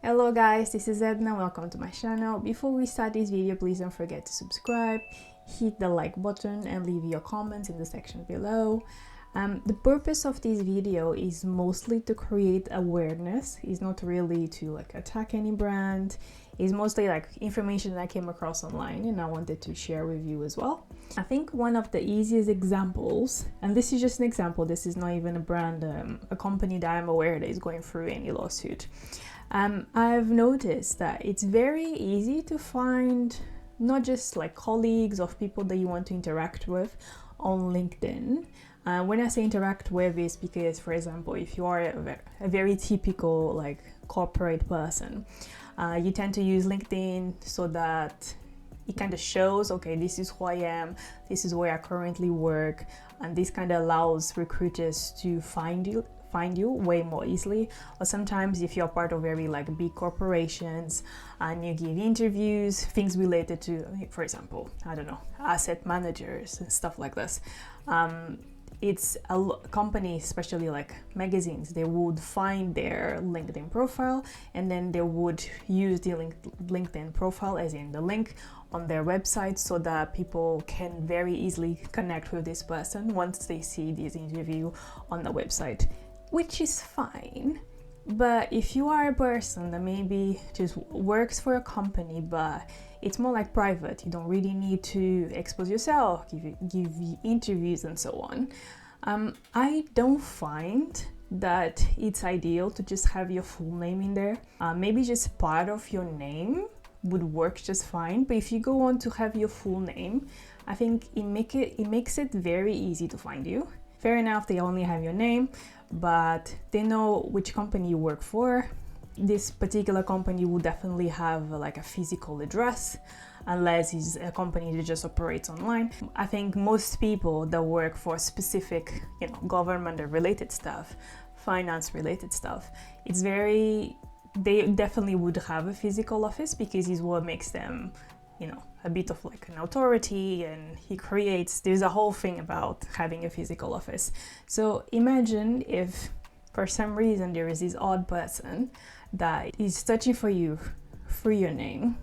Hello guys, this is Edna, welcome to my channel. Before we start this video, please don't forget to subscribe, hit the like button and leave your comments in the section below. The purpose of this video is mostly to create awareness. It's not really to attack any brand. It's mostly information that I came across online and I wanted to share with you as well. I think one of the easiest examples, and this is just an example, this is not even a brand, a company that I'm aware that is going through any lawsuit. I've noticed that it's very easy to find not just colleagues of people that you want to interact with on LinkedIn. When I say interact with, is because, for example, if you are a very typical corporate person, you tend to use LinkedIn so that it kind of shows, okay, this is who I am, this is where I currently work, and this kind of allows recruiters to find you way more easily. Or sometimes if you're part of very big corporations and you give interviews, things related to, for example, I don't know, asset managers and stuff like this, it's a company, especially magazines, they would find their LinkedIn profile and then they would use the LinkedIn profile as in the link on their website so that people can very easily connect with this person once they see this interview on the website, which is fine. But if you are a person that maybe just works for a company but it's more private, you don't really need to expose yourself, give interviews and so on, I don't find that it's ideal to just have your full name in there. Maybe just part of your name would work just fine, but if you go on to have your full name, I think it makes it very easy to find you. Fair enough, they only have your name, but they know which company you work for. This particular company will definitely have a physical address, unless it's a company that just operates online. I think most people that work for specific, government related stuff, finance related stuff, they definitely would have a physical office because it's what makes them a bit of an authority, and there's a whole thing about having a physical office. So imagine if for some reason there is this odd person that is searching for you through your name.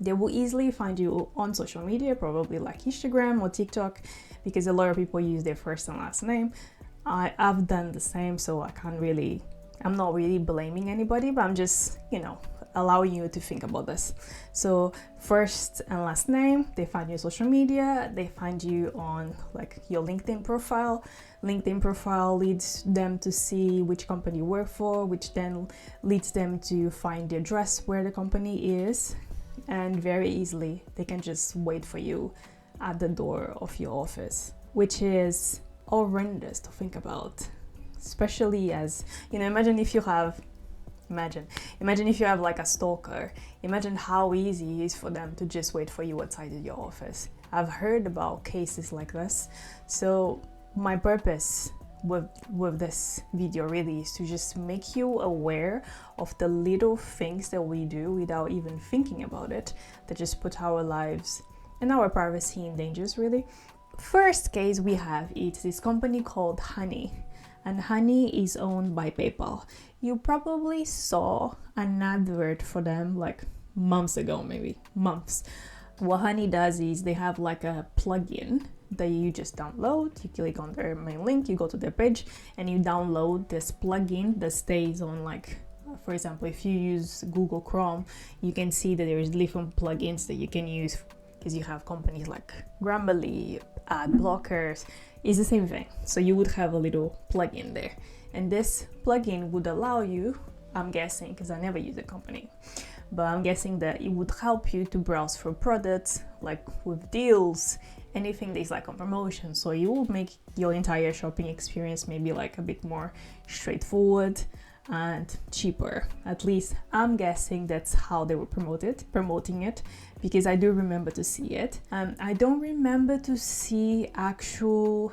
They will easily find you on social media, probably Instagram or TikTok, because a lot of people use their first and last name. I've done the same, so I'm not really blaming anybody, but I'm just, allowing you to think about this. So first and last name, they find you on social media, they find you on your LinkedIn profile. LinkedIn profile leads them to see which company you work for, which then leads them to find the address where the company is, and very easily they can just wait for you at the door of your office, which is horrendous to think about, especially as, imagine if you have a stalker. Imagine how easy it is for them to just wait for you outside of your office. I've heard about cases like this. So my purpose with this video really is to just make you aware of the little things that we do without even thinking about it, that just put our lives and our privacy in danger, really. First case we have, it's this company called Honey, and Honey is owned by PayPal. You probably saw an advert for them months ago, maybe months. What Honey does is they have a plugin that you just download. You click on their main link, you go to their page, and you download this plugin that stays on for example, if you use Google Chrome, you can see that there is different plugins that you can use because you have companies like Grammarly, ad blockers. It's the same thing. So you would have a little plugin there. And this plugin would allow you, I'm guessing, because I never use the company, but I'm guessing that it would help you to browse for products, with deals, anything that is on promotion. So you will make your entire shopping experience maybe a bit more straightforward and cheaper. At least I'm guessing that's how they were promoting it, because I do remember to see it. I don't remember to see actual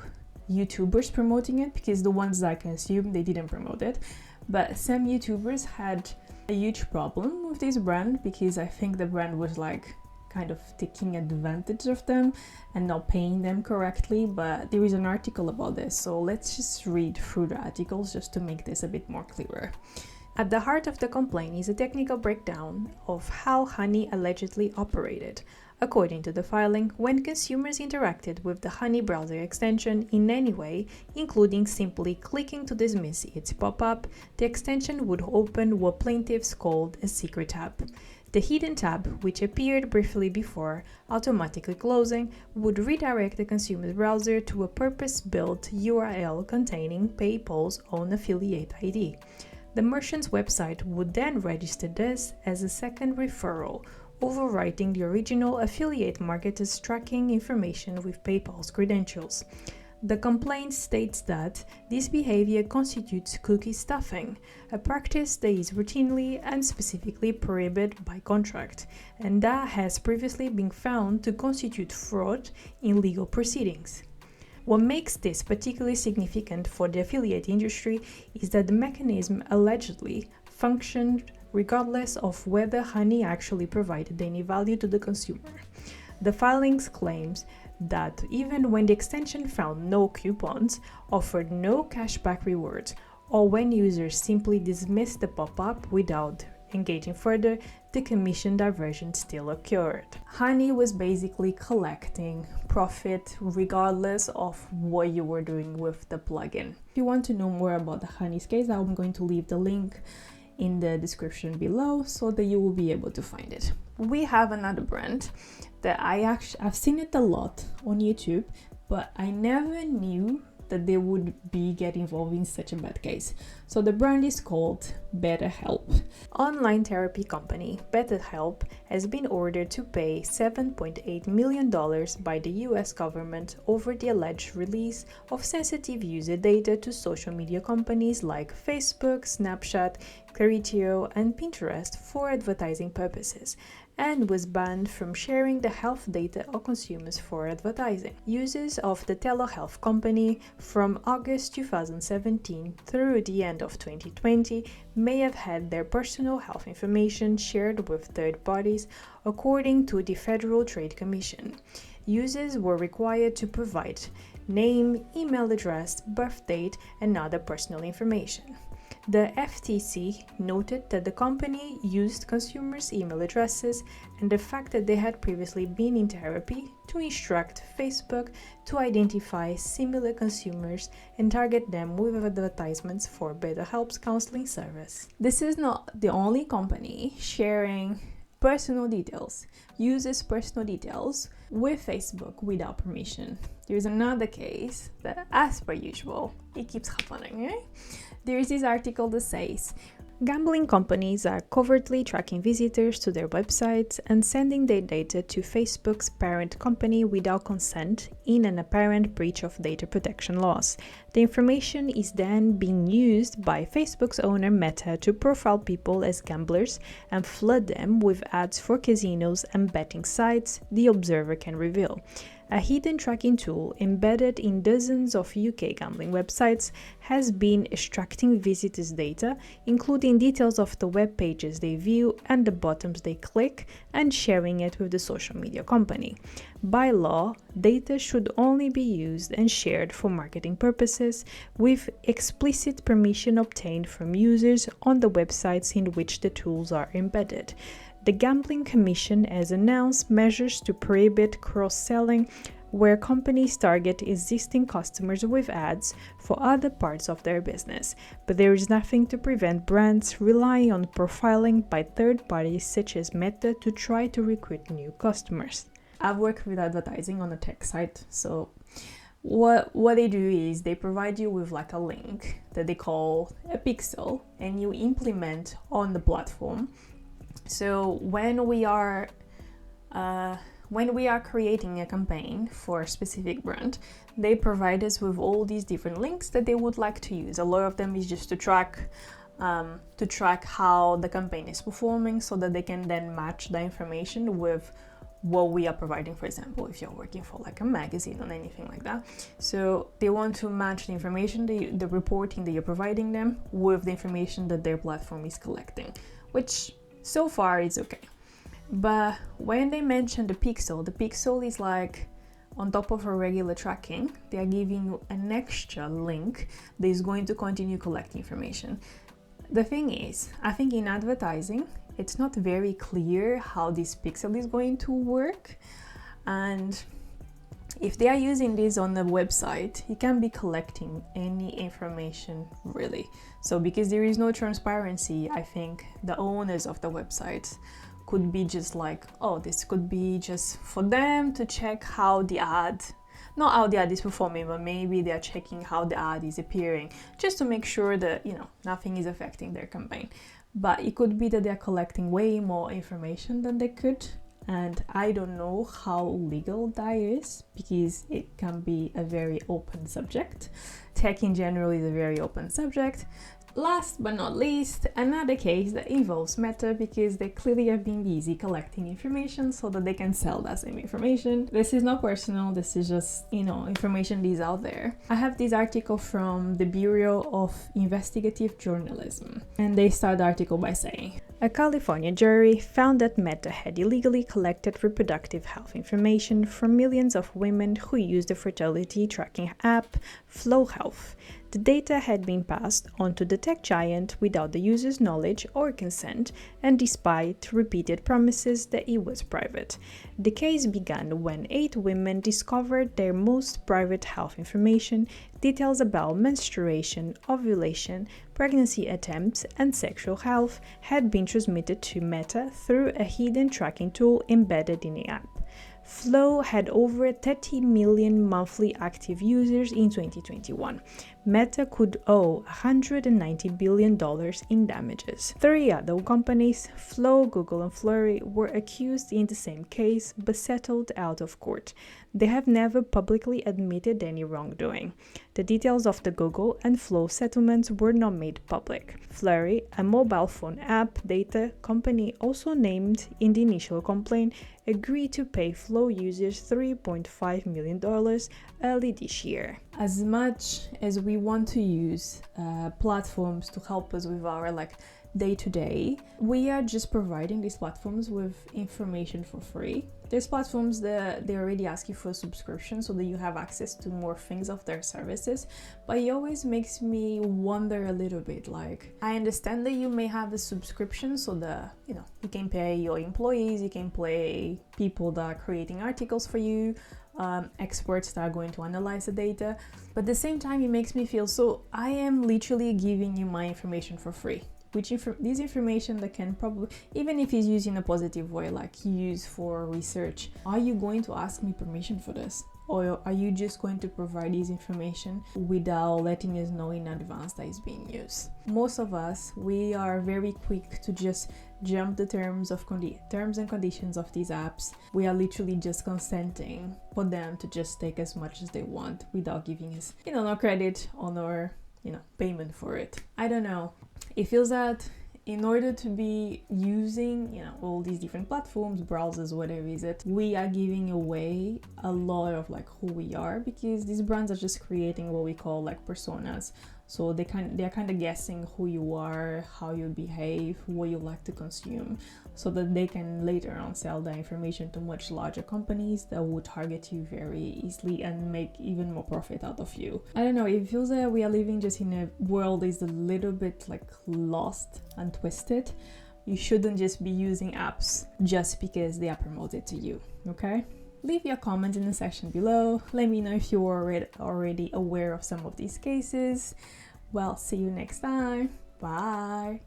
YouTubers promoting it, because the ones that I consumed, they didn't promote it. But some YouTubers had a huge problem with this brand, because I think the brand was kind of taking advantage of them and not paying them correctly. But there is an article about this, so let's just read through the articles just to make this a bit more clearer. At the heart of the complaint is a technical breakdown of how Honey allegedly operated. According to the filing, when consumers interacted with the Honey browser extension in any way, including simply clicking to dismiss its pop-up, the extension would open what plaintiffs called a secret tab. The hidden tab, which appeared briefly before automatically closing, would redirect the consumer's browser to a purpose-built URL containing PayPal's own affiliate ID. The merchant's website would then register this as a second referral, overwriting the original affiliate marketer's tracking information with PayPal's credentials. The complaint states that this behavior constitutes cookie stuffing, a practice that is routinely and specifically prohibited by contract, and that has previously been found to constitute fraud in legal proceedings. What makes this particularly significant for the affiliate industry is that the mechanism allegedly functioned regardless of whether Honey actually provided any value to the consumer. The filings claims that even when the extension found no coupons, offered no cashback rewards, or when users simply dismissed the pop-up without engaging further, the commission diversion still occurred. Honey was basically collecting profit regardless of what you were doing with the plugin. If you want to know more about the Honey's case, I'm going to leave the link in the description below so that you will be able to find it. We have another brand that I've seen it a lot on YouTube, but I never knew that they would get involved in such a bad case. So the brand is called BetterHelp. Online therapy company BetterHelp has been ordered to pay $7.8 million by the US government over the alleged release of sensitive user data to social media companies like Facebook, Snapchat, Criteo, and Pinterest for advertising purposes, and was banned from sharing the health data of consumers for advertising. Users of the telehealth company from August 2017 through the end of 2020 may have had their personal health information shared with third parties, according to the Federal Trade Commission. Users were required to provide name, email address, birth date, and other personal information. The FTC noted that the company used consumers' email addresses and the fact that they had previously been in therapy to instruct Facebook to identify similar consumers and target them with advertisements for BetterHelp's counseling service. This is not the only company sharing personal details, users' personal details with Facebook without permission. There's another case that, as per usual, it keeps happening, right? There's this article that says, gambling companies are covertly tracking visitors to their websites and sending their data to Facebook's parent company without consent in an apparent breach of data protection laws. The information is then being used by Facebook's owner Meta to profile people as gamblers and flood them with ads for casinos and betting sites, the Observer can reveal. A hidden tracking tool embedded in dozens of UK gambling websites has been extracting visitors' data, including details of the web pages they view and the buttons they click, and sharing it with the social media company. By law, data should only be used and shared for marketing purposes, with explicit permission obtained from users on the websites in which the tools are embedded. The Gambling Commission has announced measures to prohibit cross-selling, where companies target existing customers with ads for other parts of their business, but there is nothing to prevent brands relying on profiling by third parties such as Meta to try to recruit new customers. I've worked with advertising on a tech site, so what they do is they provide you with like a link that they call a pixel, and you implement on the platform. So when we are creating a campaign for a specific brand, they provide us with all these different links that they would like to use. A lot of them is just to track how the campaign is performing, so that they can then match the information with what we are providing. For example, if you're working for like a magazine or anything like that, so they want to match the information, the reporting that you're providing them, with the information that their platform is collecting, which so far is okay. But when they mention the pixel is like on top of a regular tracking, they are giving you an extra link that is going to continue collecting information. The thing is, I think in advertising, it's not very clear how this pixel is going to work. And if they are using this on the website, you can be collecting any information really. So because there is no transparency, I think the owners of the website could be just like, oh, this could be just for them to check how the ad, not how the ad is performing, but maybe they are checking how the ad is appearing, just to make sure that, you know, nothing is affecting their campaign. But it could be that they're collecting way more information than they could. And I don't know how legal that is, because it can be a very open subject. Tech in general is a very open subject. Last but not least, another case that involves Meta, because they clearly have been busy collecting information so that they can sell that same information. This is not personal, this is just, you know, information that is out there. I have this article from the Bureau of Investigative Journalism, and they start the article by saying, a California jury found that Meta had illegally collected reproductive health information from millions of women who used the fertility tracking app Flow Health. The data had been passed on to the tech giant without the user's knowledge or consent, and despite repeated promises that it was private. The case began when 8 women discovered their most private health information, details about menstruation, ovulation, pregnancy attempts, and sexual health had been transmitted to Meta through a hidden tracking tool embedded in the app. Flow had over 30 million monthly active users in 2021. Meta could owe $190 billion in damages. 3 other companies, Flow, Google, and Flurry, were accused in the same case but settled out of court. They have never publicly admitted any wrongdoing. The details of the Google and Flow settlements were not made public. Flurry, a mobile phone app data company also named in the initial complaint, agreed to pay Flow users $3.5 million early this year. As much as we want to use platforms to help us with our day-to-day, we are just providing these platforms with information for free. There's platforms that they already ask you for a subscription so that you have access to more things of their services, but it always makes me wonder a little bit. Like, I understand that you may have a subscription so that, you know, you can pay your employees, you can pay people that are creating articles for you, experts that are going to analyze the data, but at the same time it makes me feel, so I am literally giving you my information for free. This information that can probably, even if it's used in a positive way, like use for research, are you going to ask me permission for this? Or are you just going to provide this information without letting us know in advance that it's being used? Most of us, we are very quick to just jump the terms and conditions of these apps. We are literally just consenting for them to just take as much as they want without giving us, no credit or no, payment for it. I don't know. It feels that in order to be using, all these different platforms, browsers, whatever is it, we are giving away a lot of who we are, because these brands are just creating what we call personas. So they're kind of guessing who you are, how you behave, what you like to consume, so that they can later on sell that information to much larger companies that will target you very easily and make even more profit out of you. I don't know, it feels that we are living just in a world that is a little bit lost and twisted. You shouldn't just be using apps just because they are promoted to you, okay? Leave your comment in the section below. Let me know if you're already aware of some of these cases. Well, see you next time. Bye.